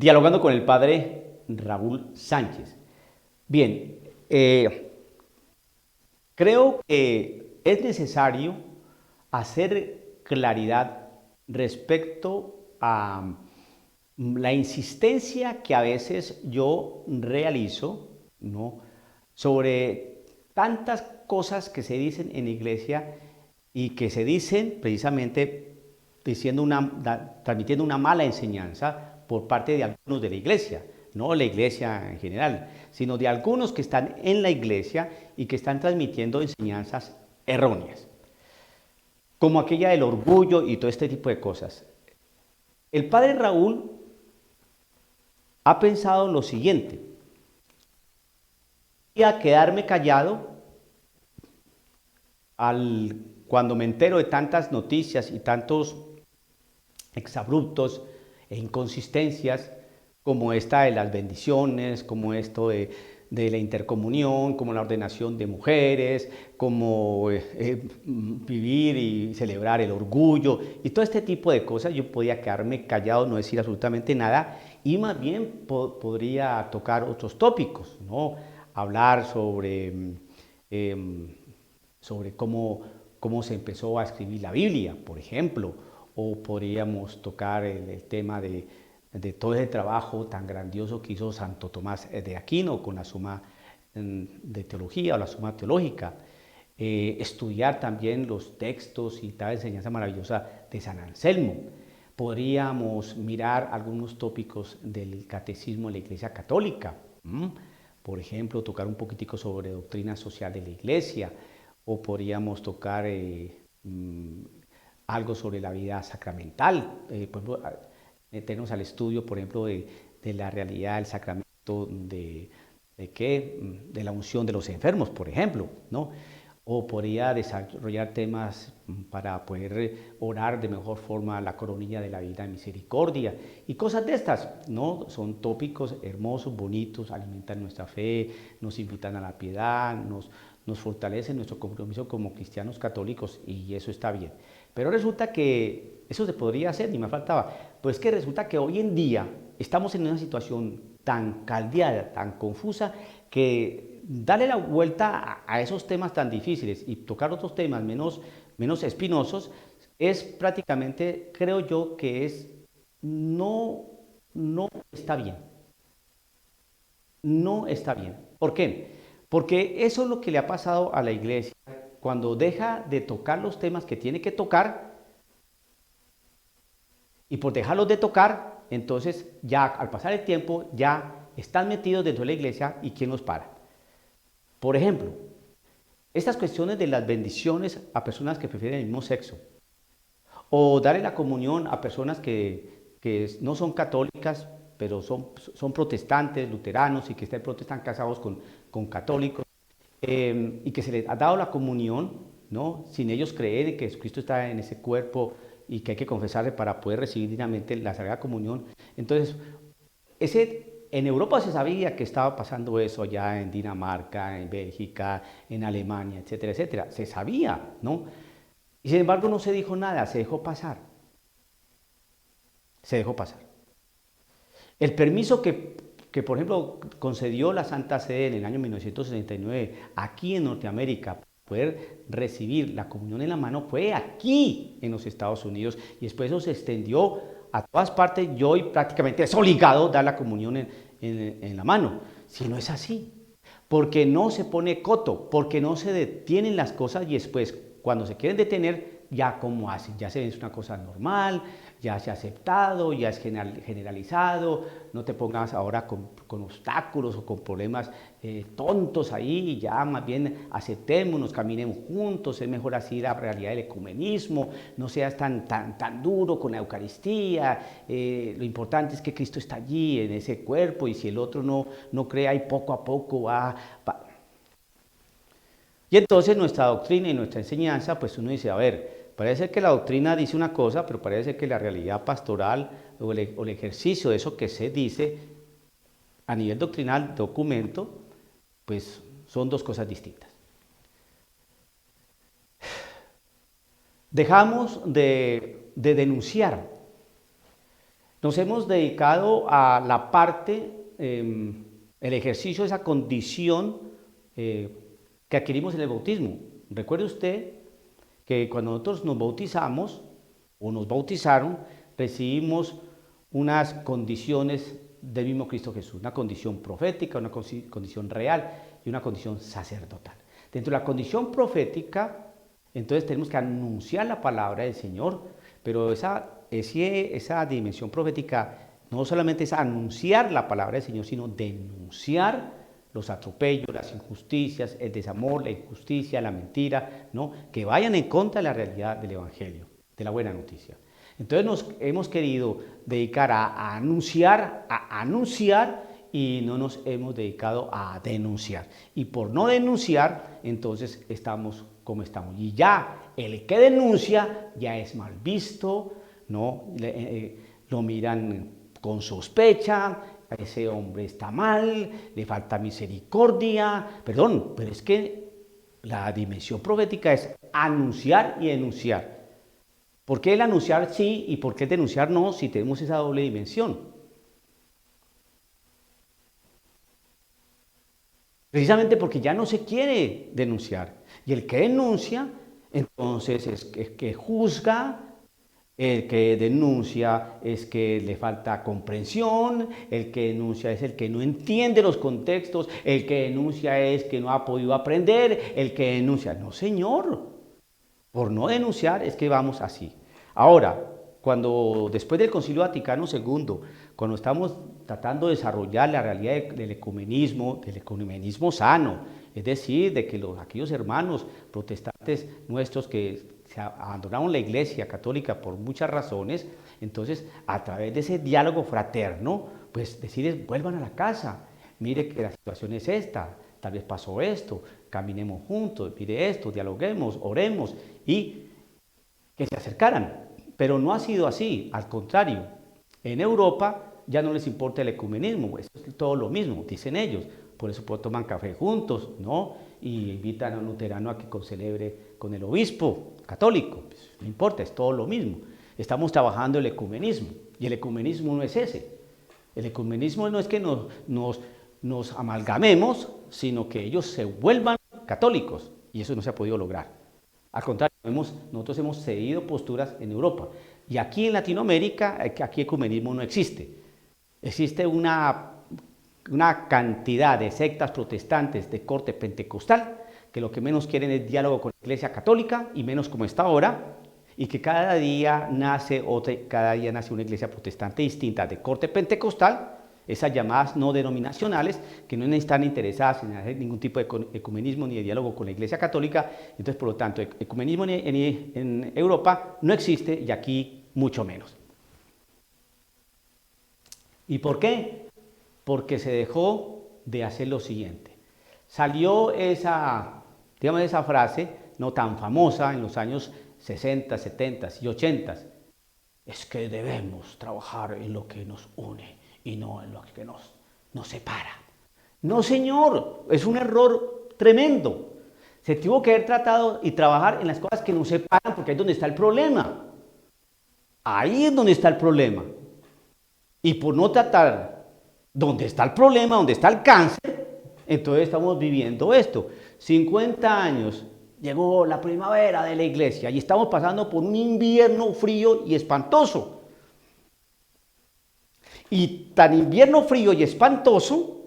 dialogando con el padre Raúl Sánchez. Bien, creo que es necesario hacer claridad respecto a la insistencia que a veces yo realizo, ¿no?, sobre tantas cosas que se dicen en la iglesia y que se dicen precisamente transmitiendo una mala enseñanza por parte de algunos de la iglesia, no la iglesia en general, sino de algunos que están en la iglesia y que están transmitiendo enseñanzas erróneas, como aquella del orgullo y todo este tipo de cosas. El padre Raúl ha pensado lo siguiente: voy a quedarme callado cuando me entero de tantas noticias y tantos exabruptos e inconsistencias como esta de las bendiciones, como esto de la intercomunión, como la ordenación de mujeres, como vivir y celebrar el orgullo y todo este tipo de cosas. Yo podía quedarme callado, no decir absolutamente nada, y más bien podría tocar otros tópicos, ¿no? Hablar sobre cómo se empezó a escribir la Biblia, por ejemplo, o podríamos tocar el tema de todo ese trabajo tan grandioso que hizo Santo Tomás de Aquino con la Suma de Teología o la Suma Teológica. Estudiar también los textos y tal enseñanza maravillosa de San Anselmo. Podríamos mirar algunos tópicos del catecismo de la Iglesia Católica. Por ejemplo, tocar un poquitico sobre doctrina social de la Iglesia, o podríamos tocar algo sobre la vida sacramental, por ejemplo, meternos al estudio, por ejemplo, de la realidad del sacramento de la unción de los enfermos, por ejemplo, ¿no? O podría desarrollar temas para poder orar de mejor forma la coronilla de la Divina Misericordia y cosas de estas, ¿no? Son tópicos hermosos, bonitos, alimentan nuestra fe, nos invitan a la piedad, nos fortalecen nuestro compromiso como cristianos católicos, y eso está bien. Pero resulta que eso se podría hacer, ni me faltaba. Pues que resulta que hoy en día estamos en una situación tan caldeada, tan confusa, que darle la vuelta a esos temas tan difíciles y tocar otros temas menos espinosos es prácticamente, creo yo, que no, no está bien. No está bien. ¿Por qué? Porque eso es lo que le ha pasado a la iglesia cuando deja de tocar los temas que tiene que tocar, y por dejarlos de tocar, entonces ya al pasar el tiempo ya están metidos dentro de la iglesia, y ¿quién los para? Por ejemplo, estas cuestiones de las bendiciones a personas que prefieren el mismo sexo, o darle la comunión a personas que no son católicas, pero son protestantes, luteranos, y que están casados con católicos, y que se les ha dado la comunión, ¿no?, sin ellos creer que Jesucristo está en ese cuerpo y que hay que confesarle para poder recibir dignamente la Sagrada Comunión. Entonces, en Europa se sabía que estaba pasando eso, allá en Dinamarca, en Bélgica, en Alemania, etcétera, etcétera. Se sabía, ¿no? Y sin embargo no se dijo nada, se dejó pasar. Se dejó pasar. El permiso que, por ejemplo, concedió la Santa Sede en el año 1969 aquí en Norteamérica para poder recibir la comunión en la mano fue aquí en los Estados Unidos, y después eso se extendió a todas partes, y hoy prácticamente es obligado dar la comunión en la mano. Si no es así, porque no se pone coto, porque no se detienen las cosas, y después cuando se quieren detener, ya como hacen, ya se es una cosa normal, ya se ha aceptado, ya es generalizado, no te pongas ahora con obstáculos o con problemas tontos ahí, ya más bien aceptémonos, caminemos juntos, es mejor así la realidad del ecumenismo, no seas tan duro con la Eucaristía, lo importante es que Cristo está allí en ese cuerpo, y si el otro no cree, ahí poco a poco va. Y entonces nuestra doctrina y nuestra enseñanza, pues uno dice, a ver, parece que la doctrina dice una cosa, pero parece que la realidad pastoral o el ejercicio de eso que se dice a nivel doctrinal, documento, pues son dos cosas distintas. Dejamos de denunciar Nos hemos dedicado a la parte, el ejercicio de esa condición que adquirimos en el bautismo. Recuerde usted que cuando nosotros nos bautizamos o nos bautizaron, recibimos unas condiciones del mismo Cristo Jesús, una condición profética, una condición real y una condición sacerdotal. Dentro de la condición profética, entonces tenemos que anunciar la palabra del Señor, pero esa dimensión profética no solamente es anunciar la palabra del Señor, sino denunciar los atropellos, las injusticias, el desamor, la injusticia, la mentira, ¿no? Que vayan en contra de la realidad del Evangelio, de la buena noticia. Entonces nos hemos querido dedicar a anunciar y no nos hemos dedicado a denunciar. Y por no denunciar, entonces estamos como estamos. Y ya el que denuncia ya es mal visto, ¿no? Lo miran con sospecha, ese hombre está mal, le falta misericordia. Perdón, pero es que la dimensión profética es anunciar y denunciar. ¿Por qué el anunciar sí y por qué el denunciar no si tenemos esa doble dimensión? Precisamente porque ya no se quiere denunciar. Y el que denuncia, entonces es que juzga, el que denuncia es que le falta comprensión, el que denuncia es el que no entiende los contextos, el que denuncia es que no ha podido aprender, el que denuncia. No, señor, por no denunciar es que vamos así. Ahora, después del Concilio Vaticano II, cuando estamos tratando de desarrollar la realidad del ecumenismo sano, es decir, de que aquellos hermanos protestantes nuestros que se abandonaron la Iglesia Católica por muchas razones, entonces a través de ese diálogo fraterno, pues decirles, vuelvan a la casa, mire que la situación es esta, tal vez pasó esto, caminemos juntos, mire esto, dialoguemos, oremos y que se acercaran. Pero no ha sido así, al contrario, en Europa ya no les importa el ecumenismo, es todo lo mismo, dicen ellos, por eso toman café juntos, ¿no? Y invitan a un luterano a que celebre con el obispo católico, pues, no importa, es todo lo mismo. Estamos trabajando el ecumenismo, y el ecumenismo no es ese. El ecumenismo no es que nos amalgamemos, sino que ellos se vuelvan católicos, y eso no se ha podido lograr. Al contrario, nosotros hemos cedido posturas en Europa. Y aquí en Latinoamérica, aquí ecumenismo no existe. Existe una cantidad de sectas protestantes de corte pentecostal que lo que menos quieren es diálogo con la Iglesia Católica y menos como está ahora, y que cada día nace una iglesia protestante distinta de corte pentecostal, esas llamadas no denominacionales, que no están interesadas en hacer ningún tipo de ecumenismo ni de diálogo con la Iglesia Católica. Entonces, por lo tanto, ecumenismo en Europa no existe y aquí mucho menos. ¿Y por qué? Porque se dejó de hacer lo siguiente. Salió esa frase no tan famosa en los años 60, 70 y 80. Es que debemos trabajar en lo que nos une y no en lo que nos separa. No, señor, es un error tremendo. Se tuvo que haber tratado y trabajar en las cosas que nos separan, porque ahí es donde está el problema. Ahí es donde está el problema. Y por no tratar donde está el problema, donde está el cáncer, entonces estamos viviendo esto. 50 años, llegó la primavera de la iglesia y estamos pasando por un invierno frío y espantoso. Y tan invierno frío y espantoso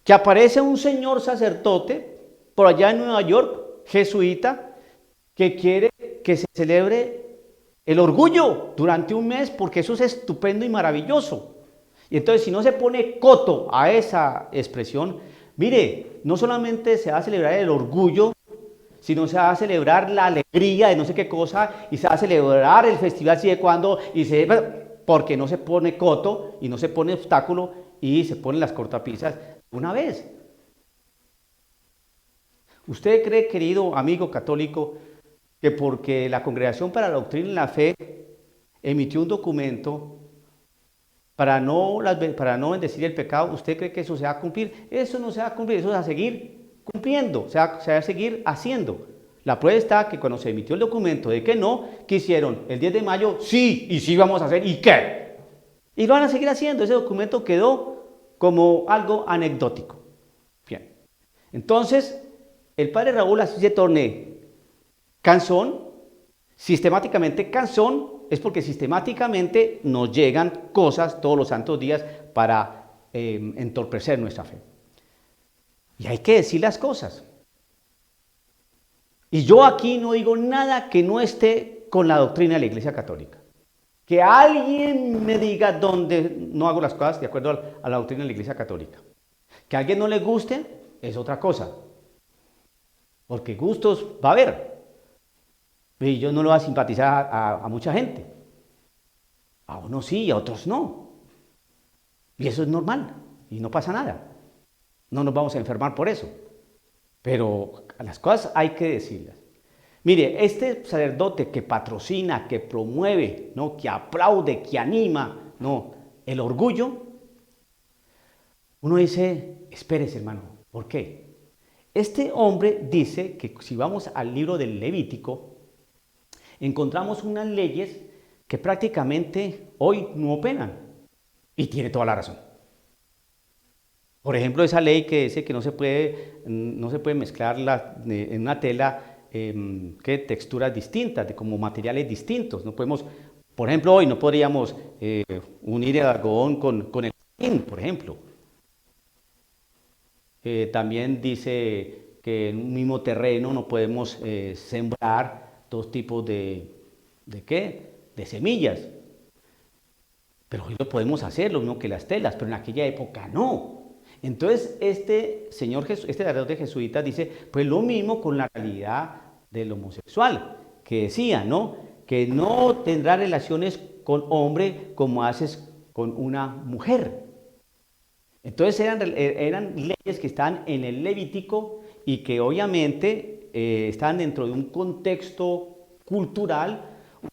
que aparece un señor sacerdote por allá en Nueva York, jesuita, que quiere que se celebre el orgullo durante un mes porque eso es estupendo y maravilloso. Y entonces si no se pone coto a esa expresión, mire, no solamente se va a celebrar el orgullo, sino se va a celebrar la alegría de no sé qué cosa, y se va a celebrar el festival si de cuando, porque no se pone coto y no se pone obstáculo y se ponen las cortapisas una vez. ¿Usted cree, querido amigo católico, que porque la Congregación para la Doctrina y la Fe emitió un documento para no bendecir el pecado, usted cree que eso se va a cumplir? Eso no se va a cumplir, eso se va a seguir cumpliendo, se va a seguir haciendo. La prueba está que cuando se emitió el documento de que no, ¿qué hicieron? El 10 de mayo, sí, y sí vamos a hacer, ¿y qué? Y lo van a seguir haciendo. Ese documento quedó como algo anecdótico. Bien. Entonces, el padre Raúl así se torne cansón, sistemáticamente cansón, es porque sistemáticamente nos llegan cosas todos los santos días para entorpecer nuestra fe. Y hay que decir las cosas. Y yo aquí no digo nada que no esté con la doctrina de la Iglesia Católica. Que alguien me diga dónde no hago las cosas de acuerdo a la doctrina de la Iglesia Católica. Que a alguien no le guste es otra cosa. Porque gustos va a haber. Y yo no lo voy a simpatizar a mucha gente. A unos sí y a otros no. Y eso es normal. Y no pasa nada. No nos vamos a enfermar por eso. Pero las cosas hay que decirlas. Mire, este sacerdote que patrocina, que promueve, ¿no? Que aplaude, que anima, ¿no? El orgullo, uno dice, espérese hermano, ¿por qué? Este hombre dice que si vamos al libro del Levítico, encontramos unas leyes que prácticamente hoy no operan. Y tiene toda la razón. Por ejemplo, esa ley que dice que no se puede mezclar en una tela texturas distintas, como materiales distintos. No podemos, por ejemplo, hoy no podríamos unir el algodón con el satín, por ejemplo. También dice que en un mismo terreno no podemos sembrar dos tipos de semillas. Pero hoy lo podemos hacer, lo mismo que las telas, pero en aquella época no. Entonces, este sacerdote jesuita dice, pues lo mismo con la realidad del homosexual, que decía, ¿no? Que no tendrá relaciones con hombre como haces con una mujer. Entonces, eran leyes que están en el Levítico y que obviamente están dentro de un contexto cultural,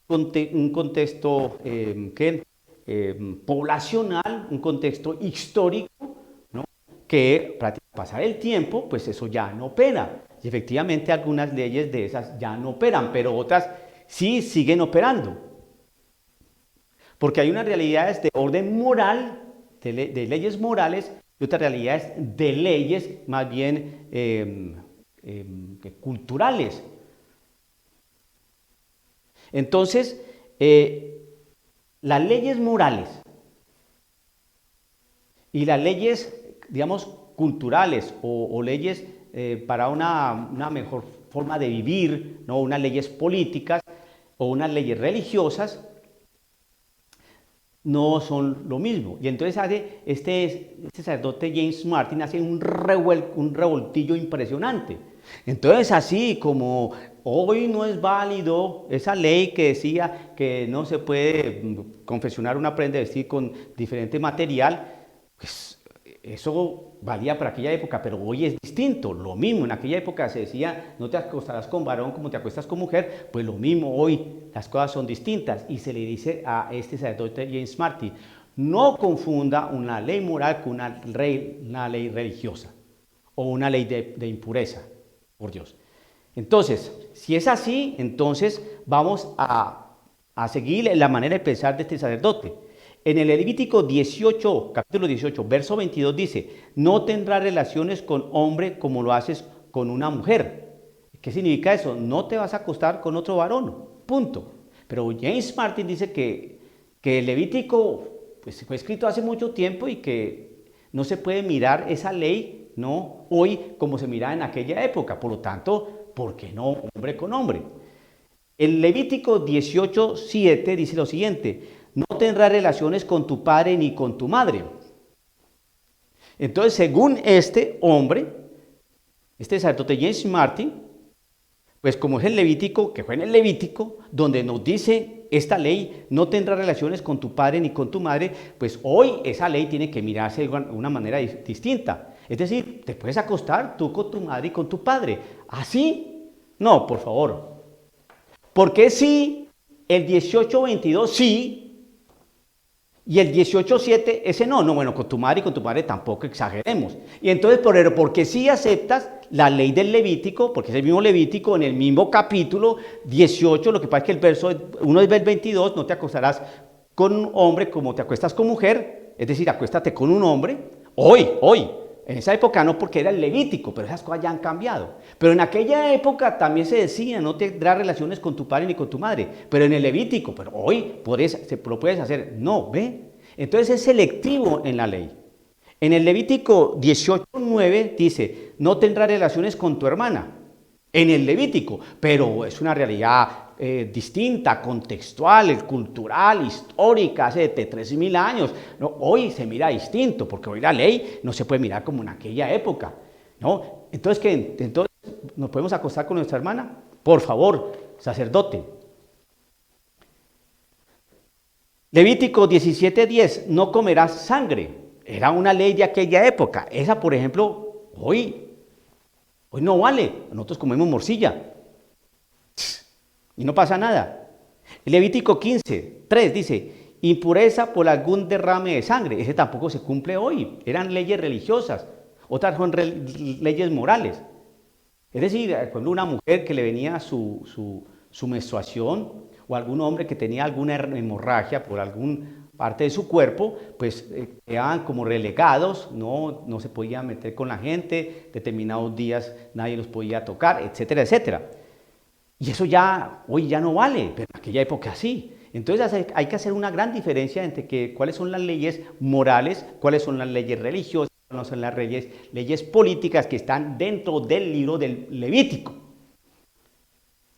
un contexto poblacional, un contexto histórico, que al pasar el tiempo, pues eso ya no opera. Y efectivamente algunas leyes de esas ya no operan, pero otras sí siguen operando. Porque hay unas realidades de orden moral, de leyes morales, y otras realidades de leyes más bien culturales. Entonces, las leyes morales y las leyes, digamos, culturales o leyes para una mejor forma de vivir, ¿no? Unas leyes políticas o unas leyes religiosas, no son lo mismo. Y entonces hace este sacerdote James Martin hace un revoltillo impresionante. Entonces, así como hoy no es válido esa ley que decía que no se puede confeccionar una prenda de vestir con diferente material, pues eso valía para aquella época, pero hoy es distinto. Lo mismo, en aquella época se decía, no te acostarás con varón como te acuestas con mujer, pues lo mismo hoy, las cosas son distintas. Y se le dice a este sacerdote James Martin, no confunda una ley moral con una ley religiosa o una ley de impureza, por Dios. Entonces, si es así, entonces vamos a seguir la manera de pensar de este sacerdote. En el Levítico 18, capítulo 18, verso 22 dice, no tendrás relaciones con hombre como lo haces con una mujer. ¿Qué significa eso? No te vas a acostar con otro varón, punto. Pero James Martin dice que el Levítico pues, fue escrito hace mucho tiempo y que no se puede mirar esa ley, ¿no? Hoy como se miraba en aquella época. Por lo tanto, ¿por qué no hombre con hombre? El Levítico 18, 7 dice lo siguiente, no tendrás relaciones con tu padre ni con tu madre. Entonces, según este hombre, este sacerdote James Martin, pues como es el Levítico, que fue en el Levítico, donde nos dice esta ley, no tendrás relaciones con tu padre ni con tu madre, pues hoy esa ley tiene que mirarse de una manera distinta. Es decir, te puedes acostar tú con tu madre y con tu padre. ¿Así? No, por favor. ¿Por qué sí? El 18:22 sí. Y el 18:7, ese no, bueno, con tu madre y con tu padre tampoco exageremos. Y entonces, ¿por qué sí aceptas la ley del Levítico? Porque es el mismo Levítico en el mismo capítulo 18, lo que pasa es que el verso 1 es el 22, no te acostarás con un hombre como te acuestas con mujer, es decir, acuéstate con un hombre, hoy. En esa época no, porque era el Levítico, pero esas cosas ya han cambiado. Pero en aquella época también se decía, no tendrás relaciones con tu padre ni con tu madre, pero en el Levítico, pero hoy lo puedes hacer. No, ¿ve? Entonces es selectivo en la ley. En el Levítico 18:9 dice, no tendrás relaciones con tu hermana. En el Levítico, pero es una realidad distinta, contextual, cultural, histórica, hace de 3.000 años. No, hoy se mira distinto, porque hoy la ley no se puede mirar como en aquella época. ¿No? Entonces, ¿qué? Entonces, ¿nos podemos acostar con nuestra hermana? Por favor, sacerdote. Levítico 17:10, no comerás sangre. Era una ley de aquella época. Esa, por ejemplo, hoy no vale. Nosotros comemos morcilla y no pasa nada. Levítico 15:3 dice, impureza por algún derrame de sangre. Ese tampoco se cumple hoy. Eran leyes religiosas, otras son leyes morales. Es decir, cuando una mujer que le venía su menstruación, o algún hombre que tenía alguna hemorragia por alguna parte de su cuerpo, pues quedaban como relegados, no se podían meter con la gente, determinados días nadie los podía tocar, etcétera, etcétera. Y eso ya, hoy ya no vale, pero en aquella época sí. Entonces hay que hacer una gran diferencia entre cuáles son las leyes morales, cuáles son las leyes religiosas, cuáles son las leyes políticas que están dentro del libro del Levítico.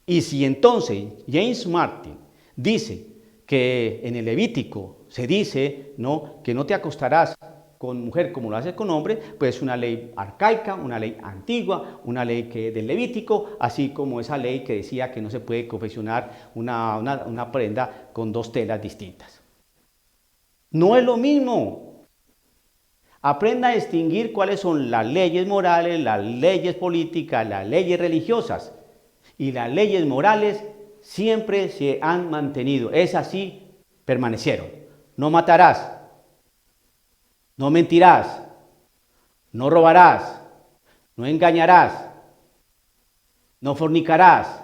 Y si entonces James Martin dice que en el Levítico se dice, ¿no?, que no te acostarás con mujer como lo haces con hombre, pues es una ley arcaica, una ley antigua, una ley del Levítico, así como esa ley que decía que no se puede confeccionar una prenda con dos telas distintas. No es lo mismo. Aprenda a distinguir cuáles son las leyes morales, las leyes políticas, las leyes religiosas. Y las leyes morales siempre se han mantenido. Es así, permanecieron. No matarás, no mentirás, no robarás, no engañarás, no fornicarás,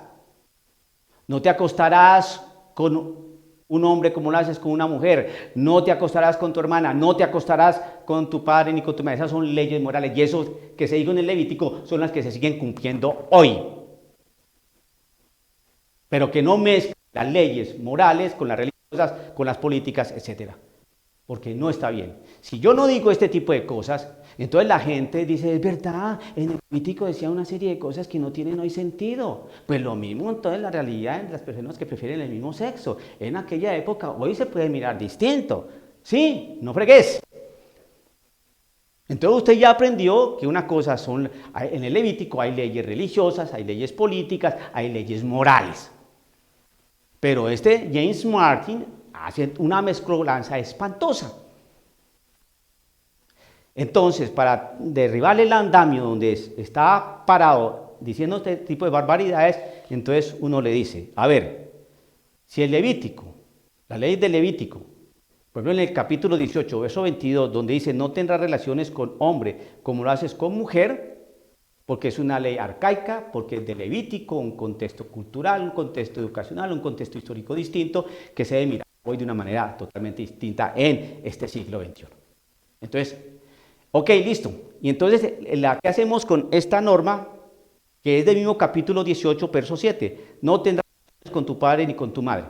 no te acostarás con un hombre como lo haces con una mujer, no te acostarás con tu hermana, no te acostarás con tu padre ni con tu madre. Esas son leyes morales y eso que se dijo en el Levítico son las que se siguen cumpliendo hoy. Pero que no mezclen las leyes morales con las religiosas, con las políticas, etcétera. Porque no está bien. Si yo no digo este tipo de cosas, entonces la gente dice, es verdad, en el Levítico decía una serie de cosas que no tienen hoy sentido. Pues lo mismo entonces la realidad de las personas que prefieren el mismo sexo. En aquella época, hoy se puede mirar distinto. Sí, no fregues. Entonces usted ya aprendió que una cosa son, en el Levítico hay leyes religiosas, hay leyes políticas, hay leyes morales. Pero James Martin hace una mezcolanza espantosa. Entonces, para derribar el andamio donde está parado diciendo este tipo de barbaridades, entonces uno le dice, a ver, si el Levítico, la ley del Levítico, por ejemplo en el capítulo 18, verso 22, donde dice no tendrás relaciones con hombre como lo haces con mujer, porque es una ley arcaica, porque es de Levítico, un contexto cultural, un contexto educacional, un contexto histórico distinto, que se debe mirar hoy de una manera totalmente distinta en este siglo XXI. Entonces, ok, listo. Y entonces, ¿qué hacemos con esta norma, que es del mismo capítulo 18, verso 7? No tendrás relaciones con tu padre ni con tu madre.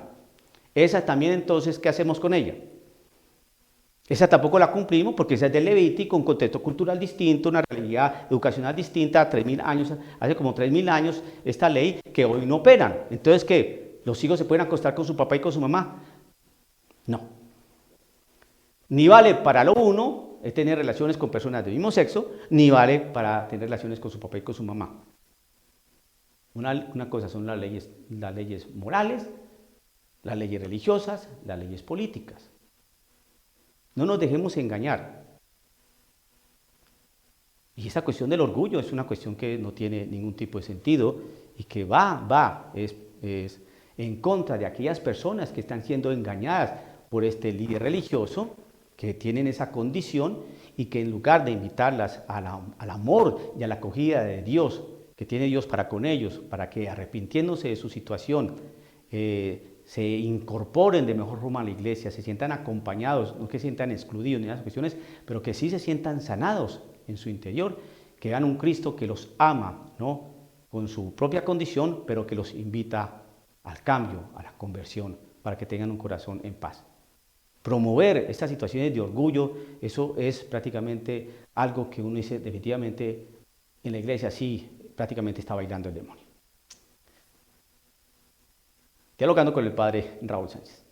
Esa también, entonces, ¿qué hacemos con ella? Esa tampoco la cumplimos porque esa es del Levítico, un contexto cultural distinto, una realidad educacional distinta, 3.000 años, hace como 3.000 años esta ley que hoy no operan. Entonces, ¿qué? ¿Los hijos se pueden acostar con su papá y con su mamá? No. Ni vale para lo uno, es tener relaciones con personas del mismo sexo, ni vale para tener relaciones con su papá y con su mamá. Una cosa son las leyes morales, las leyes religiosas, las leyes políticas. No nos dejemos engañar. Y esa cuestión del orgullo es una cuestión que no tiene ningún tipo de sentido y que es en contra de aquellas personas que están siendo engañadas por este líder religioso, que tienen esa condición y que en lugar de invitarlas al amor y a la acogida de Dios, que tiene Dios para con ellos, para que arrepintiéndose de su situación se incorporen de mejor forma a la iglesia, se sientan acompañados, no que se sientan excluidos ni esas cuestiones, pero que sí se sientan sanados en su interior, que vean un Cristo que los ama, ¿no? Con su propia condición, pero que los invita al cambio, a la conversión, para que tengan un corazón en paz. Promover estas situaciones de orgullo, eso es prácticamente algo que uno dice definitivamente en la iglesia sí, prácticamente está bailando el demonio. Dialogando con el padre Raúl Sánchez.